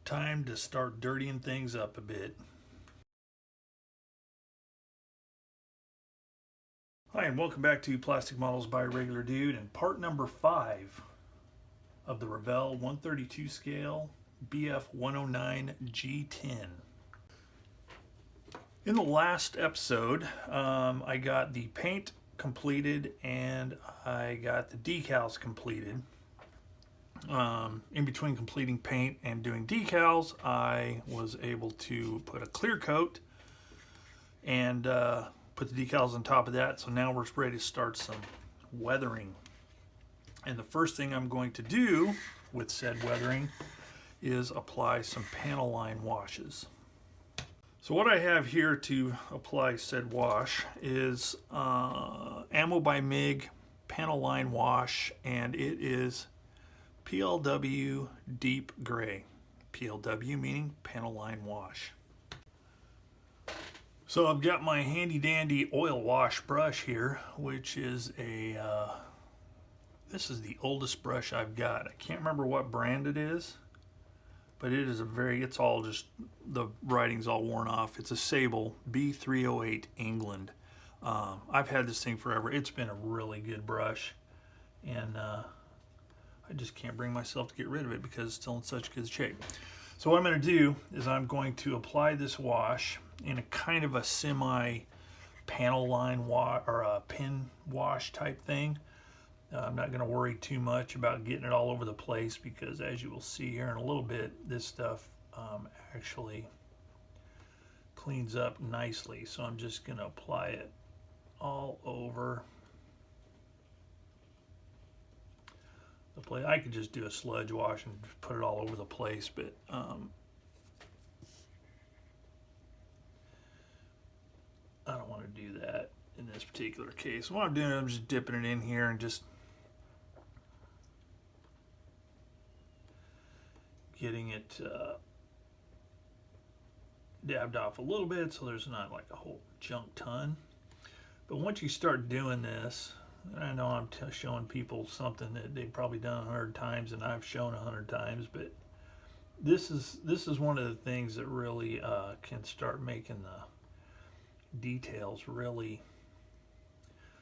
Time to start dirtying things up a bit. Hi, and welcome back to Plastic Models by Regular Dude and part number 5 of the Revell 132 scale Bf109G-10. In the last episode, I got the paint completed and I got the decals completed. In between completing paint and doing decals, I was able to put a clear coat and put the decals on top of that. So now we're ready to start some weathering. And the first thing I'm going to do with said weathering is apply some panel line washes. So what I have here to apply said wash is Ammo by MIG panel line wash, and it is PLW Deep Gray. PLW meaning panel line wash. So I've got my handy dandy oil wash brush here, which is a, this is the oldest brush I've got. I can't remember what brand it is, but it is it's all just, the writing's all worn off. It's a Sable B308 England. I've had this thing forever. It's been a really good brush, and I just can't bring myself to get rid of it because it's still in such good shape. So what I'm going to do is I'm going to apply this wash in a kind of a semi panel line wash or a pin wash type thing. I'm not going to worry too much about getting it all over the place because, as you will see here in a little bit, this stuff actually cleans up nicely. So I'm just going to apply it all over the place. I could just do a sludge wash and put it all over the place, but I don't want to do that in this particular case. What I'm doing is I'm just dipping it in here and just getting it dabbed off a little bit so there's not like a whole junk ton. But once you start doing this, I know I'm showing people something that they've probably done 100 times and I've shown 100 times, but this is one of the things that really can start making the details really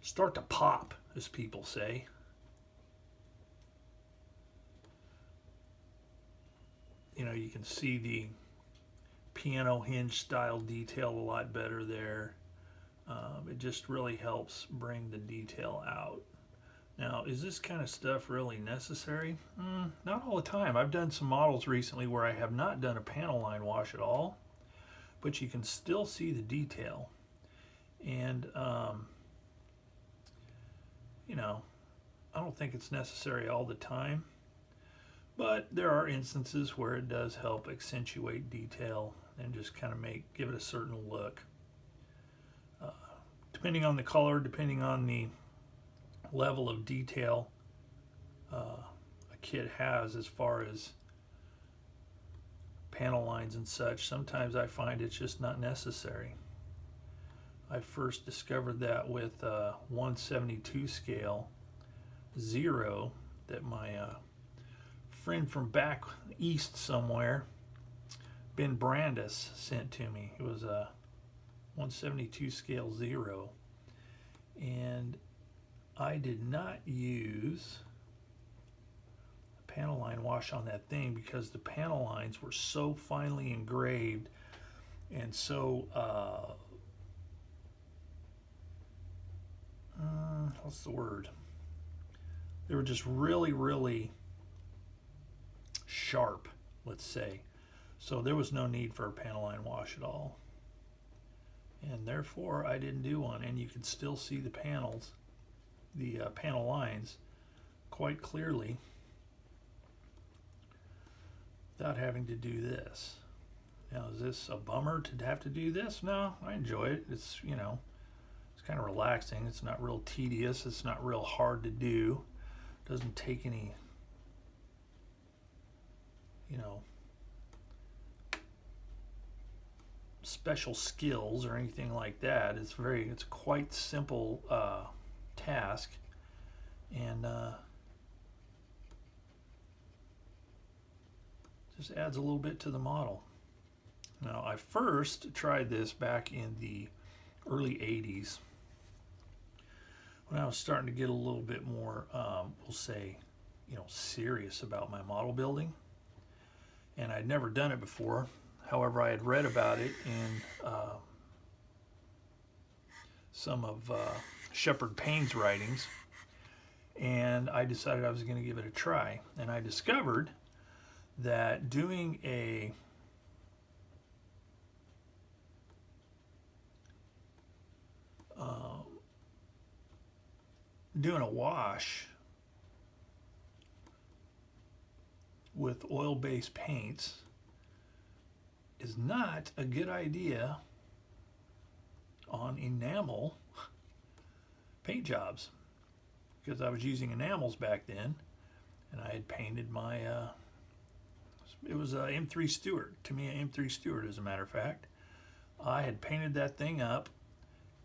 start to pop, as people say. You know, you can see the piano hinge style detail a lot better there. It just really helps bring the detail out. Now, is this kind of stuff really necessary? Not all the time. I've done some models recently where I have not done a panel line wash at all, but you can still see the detail. And, you know, I don't think it's necessary all the time, but there are instances where it does help accentuate detail and just kind of give it a certain look. Depending on the color, depending on the level of detail a kit has as far as panel lines and such, sometimes I find it's just not necessary. I first discovered that with 172 scale 0 that my friend from back east somewhere, Ben Brandis, sent to me. It was a 172 scale 0, and I did not use a panel line wash on that thing because the panel lines were so finely engraved and so what's the word? They were just really sharp, let's say. So there was no need for a panel line wash at all. And therefore I didn't do one, and you can still see the panels, the panel lines quite clearly without having to do this. Now, is this a bummer to have to do this? No, I enjoy it. It's, you know, it's kind of relaxing. It's not real tedious. It's not real hard to do. It doesn't take any, you know, special skills or anything like that. It's quite simple task, and Just adds a little bit to the model. Now, I first tried this back in the early 80s when I was starting to get a little bit more, we'll say, serious about my model building. And I'd never done it before. However, I had read about it in some of Shepard Payne's writings, and I decided I was going to give it a try. And I discovered that doing a wash with oil-based paints is not a good idea on enamel paint jobs, because I was using enamels back then, and I had painted my it was a M3 Stewart, to me an M3 Stewart as a matter of fact. I had painted that thing up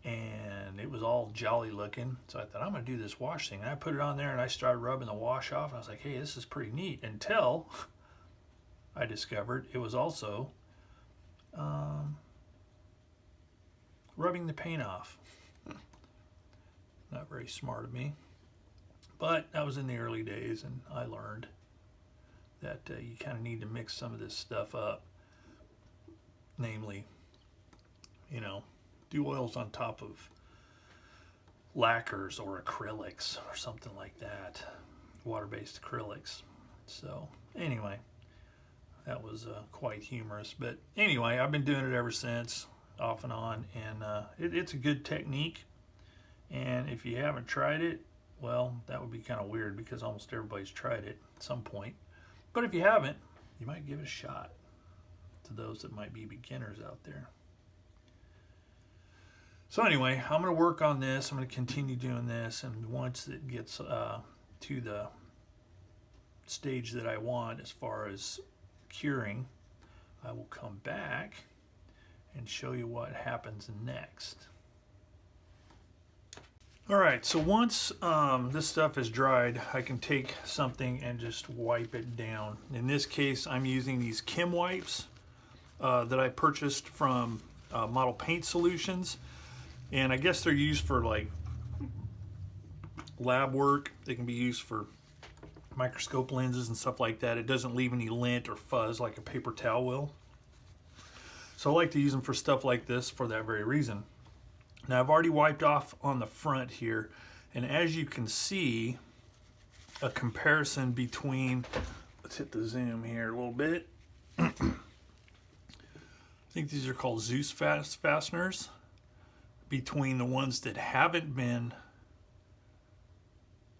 and it was all jolly looking, so I thought, I'm gonna do this wash thing, and I put it on there and I started rubbing the wash off, and I was like, hey, this is pretty neat, until I discovered it was also rubbing the paint off. Not very smart of me, but that was in the early days, and I learned that you kind of need to mix some of this stuff up, namely, do oils on top of lacquers or acrylics or something like that, water-based acrylics. So anyway, that was quite humorous, but anyway, I've been doing it ever since, off and on, and it's a good technique. And if you haven't tried it, well, that would be kind of weird, because almost everybody's tried it at some point. But if you haven't, you might give it a shot, to those that might be beginners out there. So anyway, I'm going to work on this. I'm going to continue doing this, and once it gets to the stage that I want as far as curing, I will come back and show you what happens next. Alright, so once this stuff is dried, I can take something and just wipe it down. In this case, I'm using these Kim wipes that I purchased from Model Paint Solutions, and I guess they're used for like lab work. They can be used for microscope lenses and stuff like that. It doesn't leave any lint or fuzz like a paper towel will. So I like to use them for stuff like this for that very reason. Now, I've already wiped off on the front here, and as you can see, a comparison between, let's hit the zoom here a little bit. I think these are called Zeus fasteners, between the ones that haven't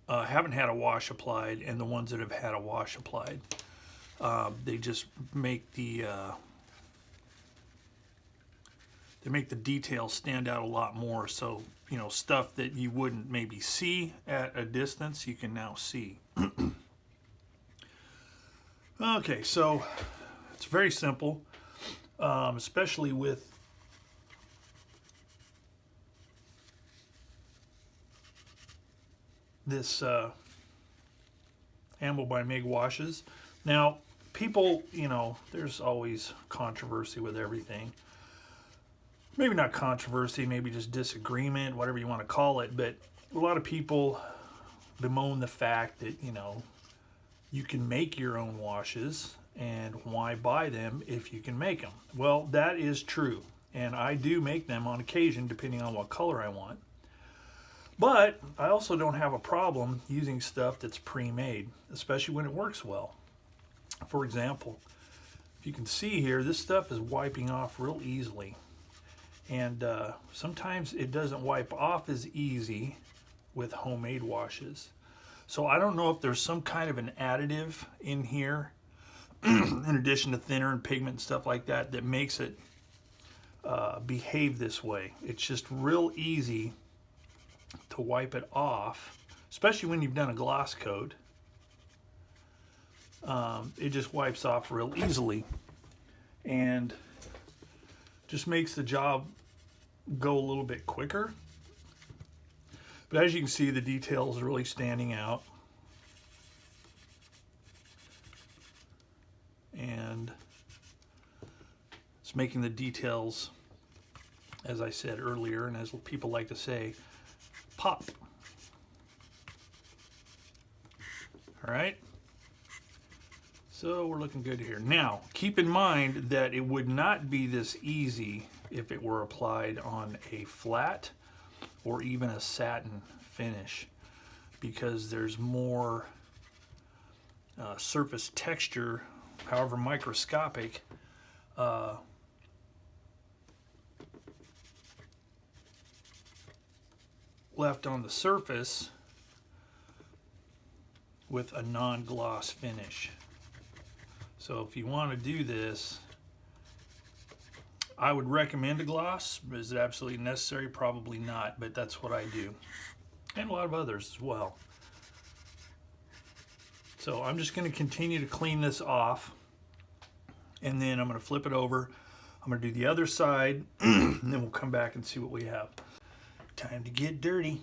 had a wash applied and the ones that have had a wash applied. They just make the details stand out a lot more, so stuff that you wouldn't maybe see at a distance, you can now see. Okay, so it's very simple, especially with this Ammo by Mig washes. Now, people, there's always controversy with everything. Maybe not controversy, maybe just disagreement, whatever you want to call it, but a lot of people bemoan the fact that, you can make your own washes, and why buy them if you can make them? Well, that is true, and I do make them on occasion depending on what color I want. But I also don't have a problem using stuff that's pre-made, especially when it works well. For example, if you can see here, this stuff is wiping off real easily. And sometimes it doesn't wipe off as easy with homemade washes. So I don't know if there's some kind of an additive in here, in addition to thinner and pigment and stuff like that, that makes it behave this way. It's just real easy to wipe it off, especially when you've done a gloss coat. It just wipes off real easily and just makes the job go a little bit quicker. But as you can see, the details are really standing out. and it's making the details, as I said earlier, and as people like to say, pop. All right, so we're looking good here. Now, keep in mind that it would not be this easy if it were applied on a flat or even a satin finish, because there's more surface texture, however microscopic, left on the surface with a non-gloss finish. So if you want to do this, I would recommend a gloss. Is it absolutely necessary? Probably not, but that's what I do, and a lot of others as well. So I'm just going to continue to clean this off, and then I'm going to flip it over. I'm going to do the other side, and then we'll come back and see what we have. Time to get dirty.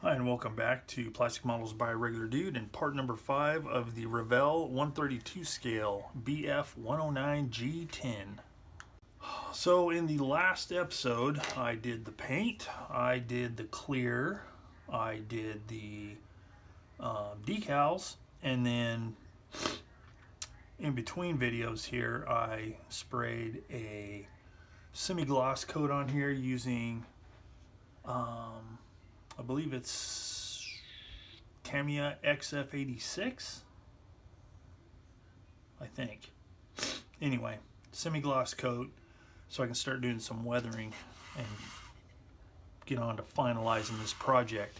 Hi, and welcome back to Plastic Models by a Regular Dude and part number 5 of the Revell 132 scale Bf109G-10. So in the last episode, I did the paint, I did the clear, I did the decals, and then in between videos here, I sprayed a semi-gloss coat on here using I believe it's Tamiya XF86, I think. Anyway, semi-gloss coat so I can start doing some weathering and get on to finalizing this project.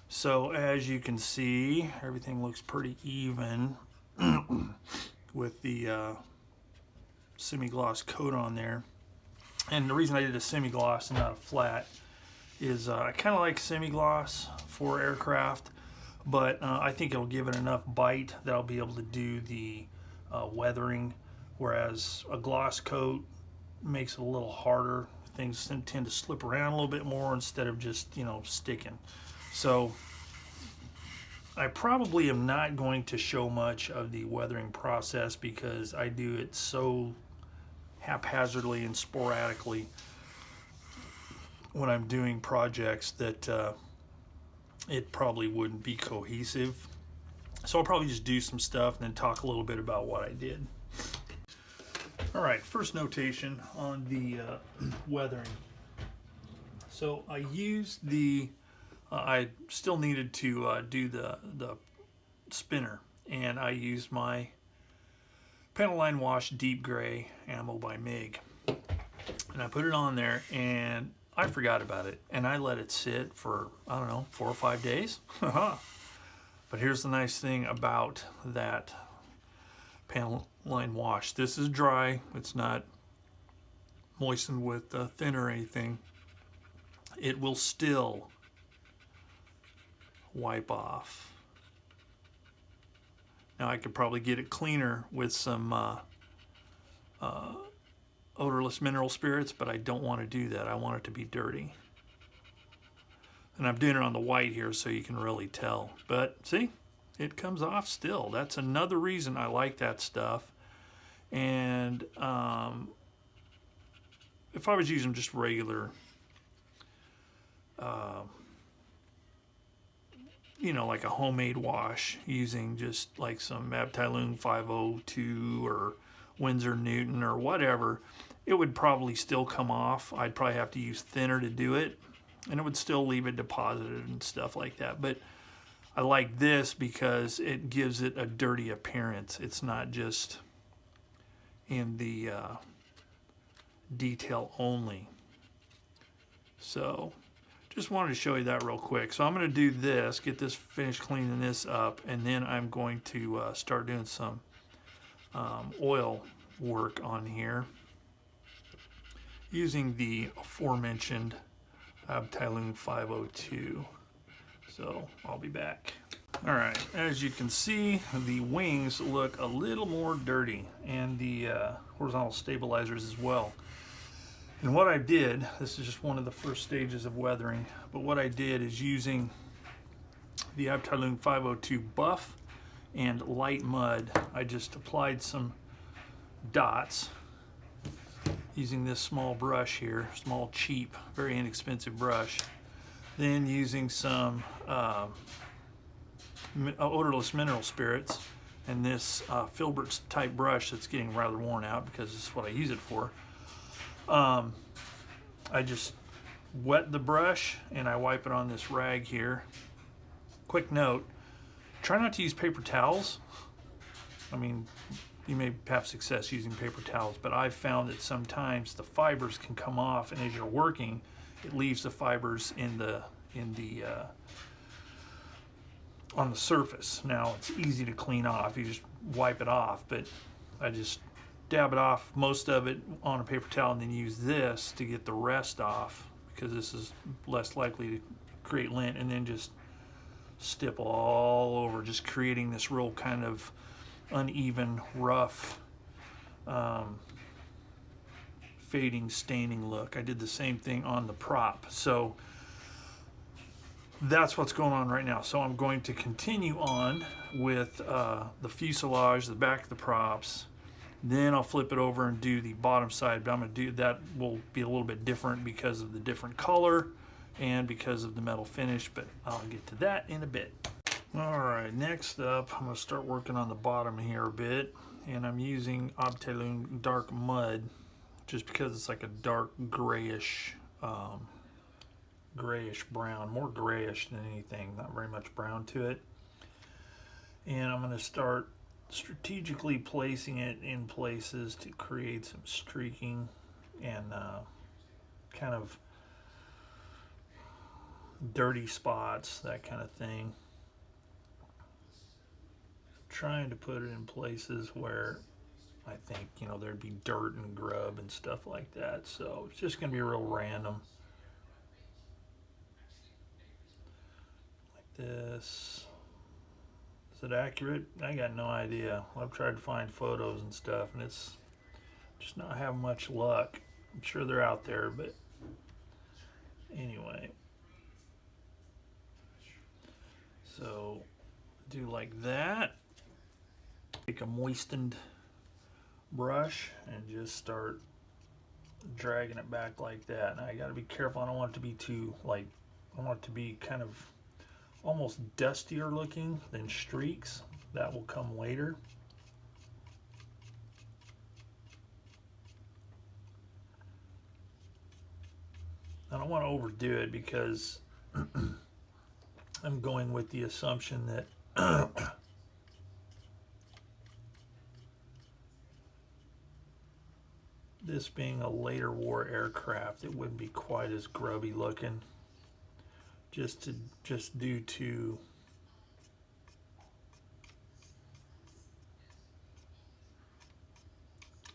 So as you can see, everything looks pretty even with the semi-gloss coat on there. And the reason I did a semi-gloss and not a flat is I kind of like semi-gloss for aircraft, but I think it'll give it enough bite that I'll be able to do the weathering, whereas a gloss coat makes it a little harder. Things tend to slip around a little bit more instead of just, you know, sticking. So I probably am not going to show much of the weathering process because I do it so haphazardly and sporadically when I'm doing projects that it probably wouldn't be cohesive. So I'll probably just do some stuff and then talk a little bit about what I did. All right, first notation on the weathering. So I used the, I still needed to do the spinner, and I used my panel line wash deep gray ammo by MIG. And I put it on there and I forgot about it, and I let it sit for, I don't know, 4 or 5 days. But here's the nice thing about that panel line wash. This is dry. It's not moistened with thin or anything. It will still wipe off. Now I could probably get it cleaner with some odorless mineral spirits, but I don't want to do that. I want it to be dirty. And I'm doing it on the white here so you can really tell. But see, it comes off still. That's another reason I like that stuff. And if I was using just regular, you know, like a homemade wash, using just like some Abteilung 502 or Winsor Newton or whatever, it would probably still come off. I'd probably have to use thinner to do it, and it would still leave it deposited and stuff like that. But I like this because it gives it a dirty appearance. It's not just in the detail only. So just wanted to show you that real quick. So I'm going to do this, get this finished cleaning this up, and then I'm going to start doing some oil work on here using the aforementioned Abteilung 502. So I'll be back. All right, as you can see, the wings look a little more dirty, and the horizontal stabilizers as well. And what I did, this is just one of the first stages of weathering, but what I did is using the Abteilung 502 buff and light mud. I just applied some dots using this small brush here, small, cheap, very inexpensive brush. Then using some odorless mineral spirits and this filbert type brush that's getting rather worn out because this is what I use it for. I just wet the brush and I wipe it on this rag here. Quick note, try not to use paper towels. I mean, you may have success using paper towels, but I've found that sometimes the fibers can come off, and as you're working, it leaves the fibers on the surface. Now it's easy to clean off, you just wipe it off, but I just dab it off, most of it on a paper towel, and then use this to get the rest off because this is less likely to create lint, and then just stipple all over, just creating this real kind of uneven, rough, fading, staining look. I did the same thing on the prop. So that's what's going on right now. So I'm going to continue on with the fuselage, the back of the props. Then I'll flip it over and do the bottom side, but I'm going to do that will be a little bit different because of the different color and because of the metal finish, but I'll get to that in a bit. Alright, next up I'm going to start working on the bottom here a bit, and I'm using Obtelune Dark Mud just because it's like a dark grayish grayish brown, more grayish than anything, not very much brown to it. And I'm going to start strategically placing it in places to create some streaking and kind of dirty spots, that kind of thing. Trying to put it in places where I think, you know, there'd be dirt and grub and stuff like that. So it's just going to be real random. Like this. Is it accurate? I got no idea. I've tried to find photos and stuff, and it's just not having much luck. I'm sure they're out there, but anyway. So do like that. Take a moistened brush and just start dragging it back like that. Now I got to be careful. I don't want it to be too I want it to be kind of almost dustier looking than streaks. That will come later. I don't want to overdo it because I'm going with the assumption that this being a later war aircraft, it wouldn't be quite as grubby looking, just due to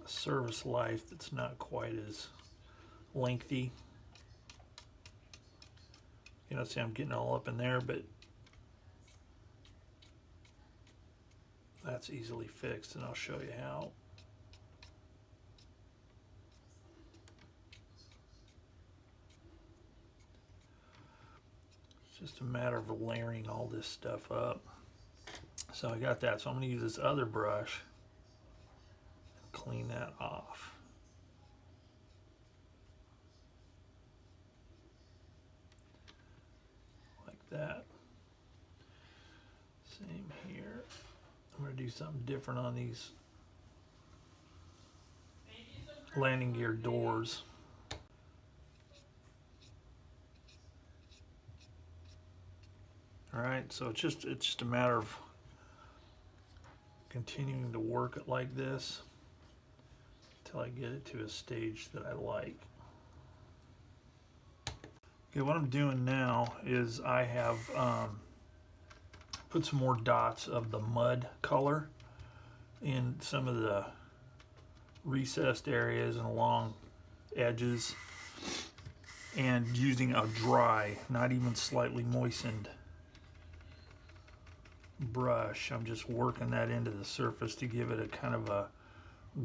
a service life that's not quite as lengthy. You know, see, I'm getting all up in there, but that's easily fixed, and I'll show you how. It's just a matter of layering all this stuff up. So I got that, so I'm going to use this other brush and clean that off. That. Same here. I'm going to do something different on these landing gear doors. Alright, so it's just a matter of continuing to work it like this until I get it to a stage that I like. Okay, what I'm doing now is I have put some more dots of the mud color in some of the recessed areas and along edges, and using a dry, not even slightly moistened brush, I'm just working that into the surface to give it a kind of a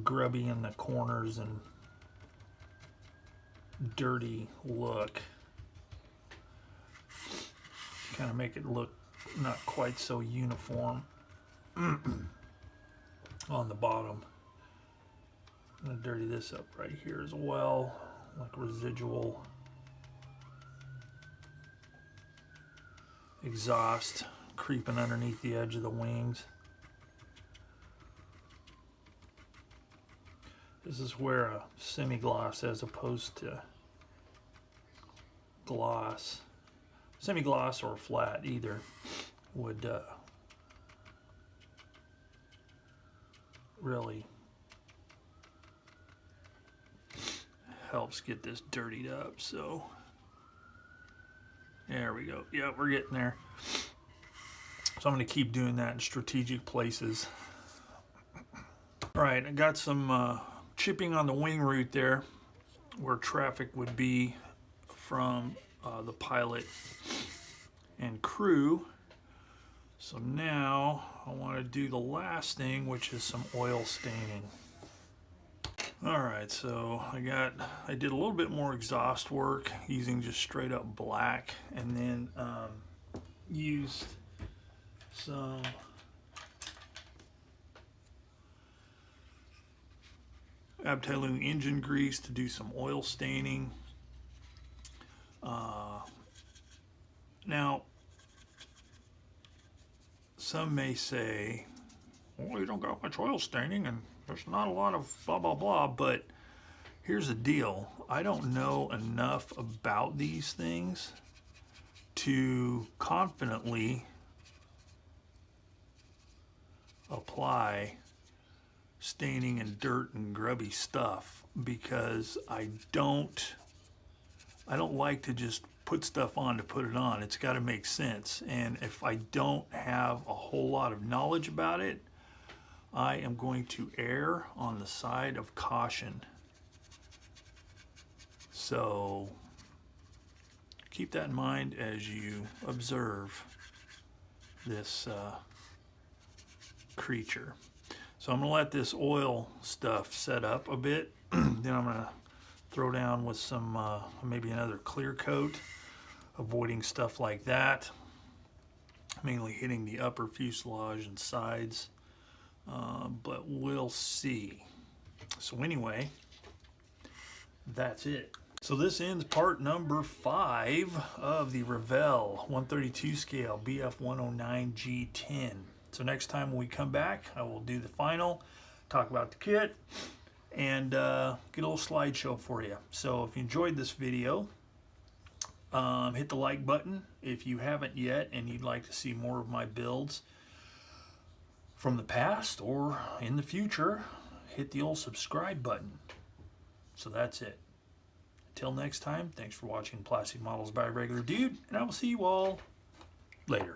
grubby in the corners and dirty look. Kind of make it look not quite so uniform. on the bottom. I'm going to dirty this up right here as well, like residual exhaust creeping underneath the edge of the wings. This is where a semi-gloss as opposed to gloss, semi-gloss or flat either, would really helps get this dirtied up. So there we go. Yeah, we're getting there. So I'm going to keep doing that in strategic places. All right, I got some chipping on the wing root there where traffic would be from the pilot and crew. So now I want to do the last thing, which is some oil staining. All right, so I did a little bit more exhaust work using just straight up black, and then used some Abteilung engine grease to do some oil staining. Now, some may say, well, you don't got much oil staining and there's not a lot of blah, blah, blah, but here's the deal. I don't know enough about these things to confidently apply staining and dirt and grubby stuff, because I don't like to just put stuff on to put it on. It's got to make sense. And if I don't have a whole lot of knowledge about it, I am going to err on the side of caution. So keep that in mind as you observe this creature. So I'm going to let this oil stuff set up a bit. Then I'm going to throw down with some, maybe another clear coat, avoiding stuff like that. Mainly hitting the upper fuselage and sides, but we'll see. So anyway, that's it. So this ends part number 5 of the Revell 132 scale Bf109G-10. So next time when we come back, I will do the final, talk about the kit, and get a little slideshow for you. So if you enjoyed this video, hit the like button if you haven't yet and you'd like to see more of my builds from the past or in the future. Hit the old subscribe button. So that's it. Until next time, thanks for watching Plastic Models by a Regular Dude, and I will see you all later.